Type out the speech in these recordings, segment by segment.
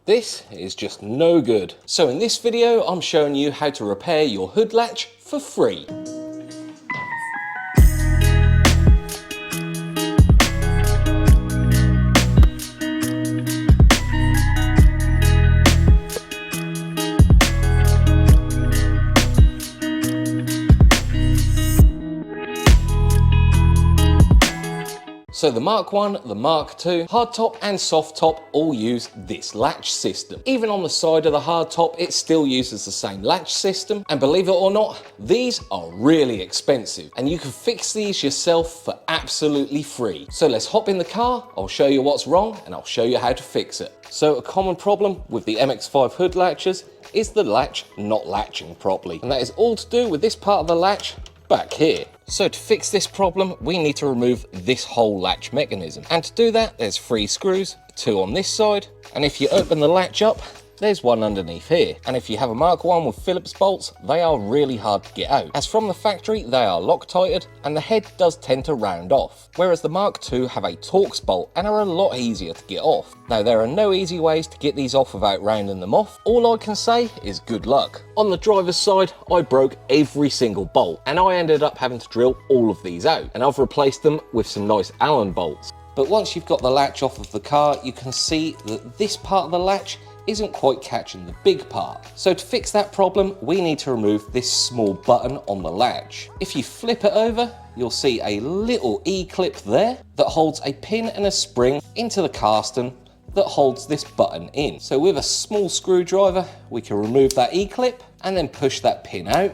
This is just no good. So in this video, I'm showing you how to repair your hood latch for free. So the Mark 1, the Mark 2, hardtop and soft top all use this latch system. Even on the side of the hardtop, it still uses the same latch system. And believe it or not, these are really expensive and you can fix these yourself for absolutely free. So let's hop in the car, I'll show you what's wrong and I'll show you how to fix it. So a common problem with the Mx5 hood latches is the latch not latching properly. And that is all to do with this part of the latch back here. So to fix this problem, we need to remove this whole latch mechanism. And to do that, there's 3 screws, 2 on this side. And if you open the latch up, there's one underneath here. And if you have a Mark 1 with Phillips bolts, they are really hard to get out. As from the factory, they are Loctited and the head does tend to round off. Whereas the Mark 2 have a Torx bolt and are a lot easier to get off. Now there are no easy ways to get these off without rounding them off. All I can say is good luck. On the driver's side, I broke every single bolt and I ended up having to drill all of these out. And I've replaced them with some nice Allen bolts. But once you've got the latch off of the car, you can see that this part of the latch isn't quite catching the big part. So to fix that problem, we need to remove this small button on the latch. If you flip it over, you'll see a little E-clip there that holds a pin and a spring into the casting that holds this button in. So with a small screwdriver, we can remove that E-clip and then push that pin out.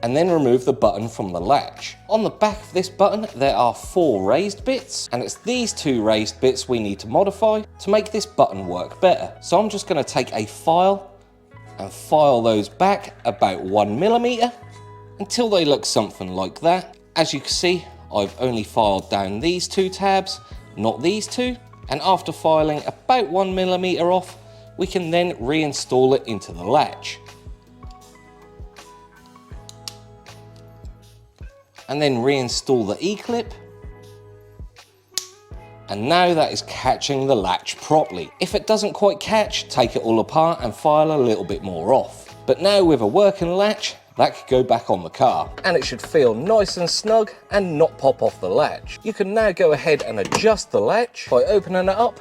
And then remove the button from the latch. On the back of this button, there are 4 raised bits, and it's these 2 raised bits we need to modify to make this button work better. So I'm just going to take a file and file those back about 1 millimeter until they look something like that. As you can see, I've only filed down these 2 tabs, not these 2. And after filing about 1 millimeter off, we can then reinstall it into the latch. And then reinstall the E-clip. And now that is catching the latch properly. If it doesn't quite catch, take it all apart and file a little bit more off. But now with a working latch, that could go back on the car. And it should feel nice and snug and not pop off the latch. You can now go ahead and adjust the latch by opening it up,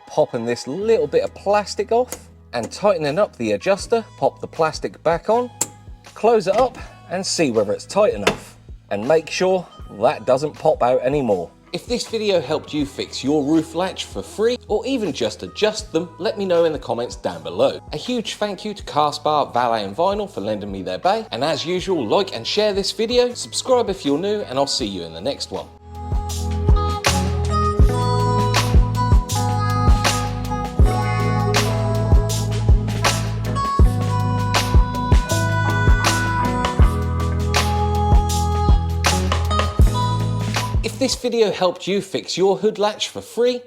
popping this little bit of plastic off, and tightening up the adjuster. Pop the plastic back on, close it up, and see whether it's tight enough. And make sure that doesn't pop out anymore. If this video helped you fix your roof latch for free, or even just adjust them, let me know in the comments down below. A huge thank you to Carspar, Valet and Vinyl for lending me their bay. And as usual, like and share this video, subscribe if you're new, and I'll see you in the next one. If this video helped you fix your hood latch for free,